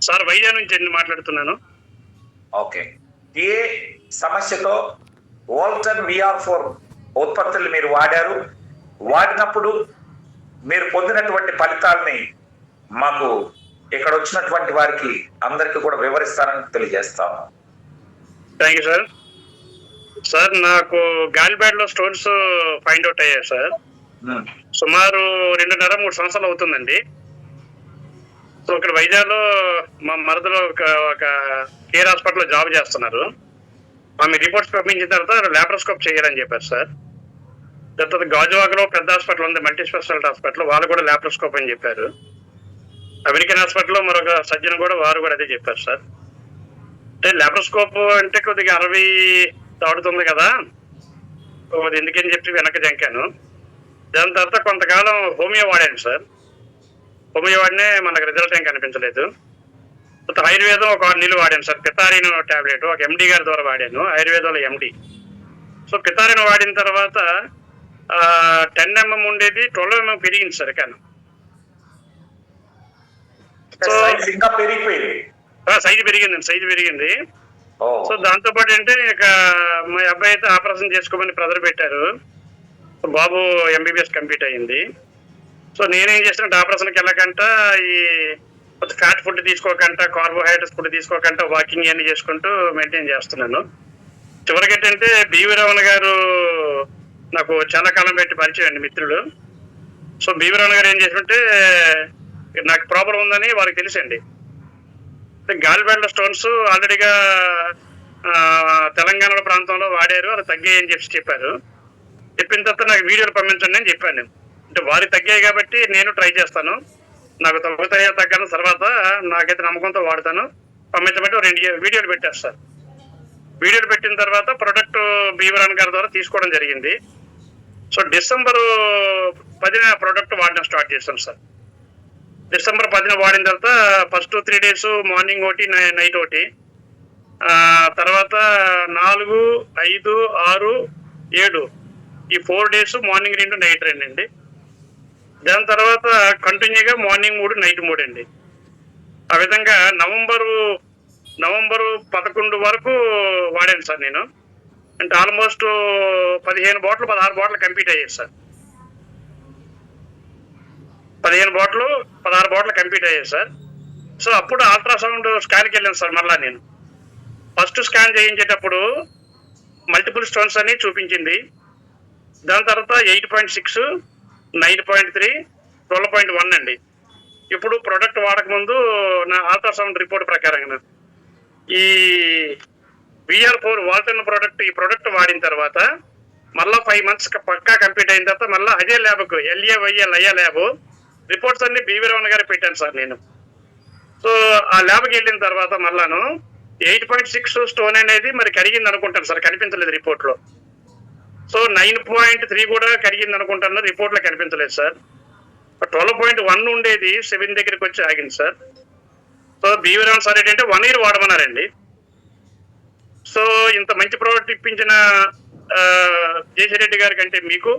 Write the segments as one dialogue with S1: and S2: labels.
S1: Sir Vizag నుంచి అండి మాట్లాడుతున్నాను.
S2: ఓకే. ఏ సమస్యతో వోల్టన్ VR4 ఉత్పత్తులు మీరు వాడారు, వాడినప్పుడు మీరు పొందినటువంటి ఫలితాలని మాకు ఇక్కడ వచ్చినటువంటి వారికి అందరికీ కూడా వివరిస్తారని తెలియజేస్తాము.
S1: Thank you sir. సార్ నాకు గాలిబ్యాడ్లో స్టోన్స్ ఫైండ్ అవుట్ అయ్యాయి సార్. సుమారు 2.5-3 సంవత్సరాలు అవుతుందండి. సో ఇక్కడ వైజాగ్లో మా మరదలో ఒక కేర్ హాస్పిటల్లో జాబ్ చేస్తున్నారు. ఆమె రిపోర్ట్స్ పంపించిన తర్వాత ల్యాప్రోస్కోప్ చేయాలని చెప్పారు సార్. తర్వాత గాజువాకలో పెద్ద హాస్పిటల్ ఉంది, మల్టీ స్పెషాలిటీ హాస్పిటల్, వాళ్ళు కూడా ల్యాప్రోస్కోప్ అని చెప్పారు. అమెరికన్ హాస్పిటల్లో మరొక సర్జన్ కూడా వారు కూడా అదే చెప్పారు సార్. అంటే ల్యాప్రోస్కోప్ అంటే కొద్దిగా 60 దాడుతుంది కదా, అది ఎందుకని చెప్పి వెనక్కి జంకాను. దాని తర్వాత కొంతకాలం హోమియో వాడాను సార్. హోమియో వాడినే మనకు రిజల్ట్ ఏం కనిపించలేదు. తర్వాత ఆయుర్వేదం ఒక 6 నెలలు వాడాను సార్. పితారిన్ టాబ్లెట్ ఒక MD గారి ద్వారా వాడాను, ఆయుర్వేదంలో MD. సో పితారిన్ వాడిన తర్వాత 10 mm ఉండేది 12 mm పెరిగింది సార్. కానీ
S2: ఇంకా పెరిగిపోయింది,
S1: సైజు పెరిగింది. సో దాంతో పాటు అంటే ఇక మా అబ్బాయి అయితే ఆపరేషన్ చేసుకోమని ప్రెజర్ పెట్టారు. బాబు MBBS కంప్లీట్ అయ్యింది. సో నేనేం చేసినట్టు ఆపరేషన్కి వెళ్ళకంట, ఈ ఫ్యాట్ ఫుడ్ తీసుకోకంట, కార్బోహైడ్రేట్స్ ఫుడ్ తీసుకోకంట, వాకింగ్ ఇవన్నీ చేసుకుంటూ మెయింటైన్ చేస్తున్నాను. చివరికి ఏంటంటే BV రమణ గారు నాకు చాలా కాలం పెట్టి పరిచయం అండి, మిత్రులు. సో BV రమణ గారు ఏం చేసినట్టే నాకు ప్రాబ్లం ఉందని వాళ్ళకి తెలిసండి. గాలిబ్యాడ్లో స్టోన్స్ ఆల్రెడీగా తెలంగాణ ప్రాంతంలో వాడారు, అది తగ్గాయి అని చెప్పారు. చెప్పిన తర్వాత నాకు వీడియోలు పంపించండి అని చెప్పాను నేను. అంటే వారి తగ్గాయి కాబట్టి నేను ట్రై చేస్తాను, నాకు తగ్గన తర్వాత నాకైతే నమ్మకంతో వాడతాను, పంపించబట్టి 2 వీడియోలు పెట్టేస్తారు. వీడియోలు పెట్టిన తర్వాత ప్రొడక్ట్ BV రమణ గారి ద్వారా తీసుకోవడం జరిగింది. సో December 10న ప్రోడక్ట్ వాడడం స్టార్ట్ చేస్తాను సార్. December 10న వాడిన తర్వాత ఫస్ట్ 3 days మార్నింగ్ ఒకటి, నైట్ ఒకటి, తర్వాత 4, 5, 6, 7 ఈ 4 days మార్నింగ్ 2 నైట్ 2 అండి. దాని తర్వాత కంటిన్యూగా మార్నింగ్ 3 నైట్ 3 అండి. ఆ విధంగా నవంబర్ 11 వరకు వాడాను సార్ నేను. అంటే ఆల్మోస్ట్ 15 బాటిల్ 16 బాటిల్ కంప్లీట్ అయ్యాయి సార్. 15 బాటిల్ 16 బాటిల్ కంప్లీట్ అయ్యాయి సార్. సో అప్పుడు అల్ట్రాసౌండ్ స్కాన్కి వెళ్ళాను సార్. మళ్ళీ నేను ఫస్ట్ స్కాన్ చేయించేటప్పుడు మల్టిపుల్ స్టోన్స్ అని చూపించింది. దాని తర్వాత 8.6, 9.3, 12.1 అండి. ఇప్పుడు ప్రోడక్ట్ వాడకముందు నా అల్ట్రాసౌండ్ రిపోర్ట్ ప్రకారంగా ఈ VR4 వాల్టన్ ప్రోడక్ట్, ఈ ప్రోడక్ట్ వాడిన తర్వాత మళ్ళీ 5 months పక్కా కంప్లీట్ అయిన తర్వాత మళ్ళీ అదే ల్యాబ్కు LAYL ల్యాబ్ రిపోర్ట్స్ అన్ని BV రమణ గారు పెట్టాను సార్ నేను. సో ఆ ల్యాబ్కి వెళ్ళిన తర్వాత మళ్ళాను 8.6 స్టోన్ అనేది మరి కరిగింది అనుకుంటాను సార్, కనిపించలేదు రిపోర్ట్లో. సో 9.3 కూడా కరిగింది అనుకుంటాను, రిపోర్ట్లో కనిపించలేదు సార్. 12.1 ఉండేది 7 దగ్గరికి వచ్చి ఆగింది sir. So BV Ramana sir ఏంటంటే 1 year వాడమన్నారండి. సో ఇంత మంచి ప్రోడక్ట్ ఇప్పించిన జేసిరెడ్డి గారికి, అంటే మీకు,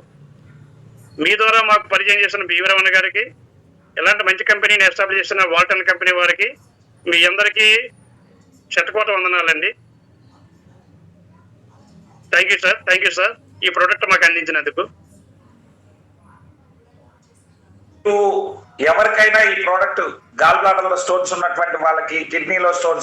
S1: మీ ద్వారా మాకు పరిచయం చేసిన BV రమణ గారికి, ఇలాంటి మంచి కంపెనీని ఎస్టాబ్లిష్ చేసిన వాల్టన్ కంపెనీ వారికి, మీ అందరికీ శతకోట వందనాలండి. థ్యాంక్ యూ సార్ ఈ ప్రోడక్ట్ మాకు అందించినందుకు.
S2: ఎవరికైనా ఈ ప్రోడక్ట్ గాల్ బ్లాడర్ లో స్టోన్స్ ఉన్నటువంటి వాళ్ళకి, కిడ్నీలో స్టోన్స్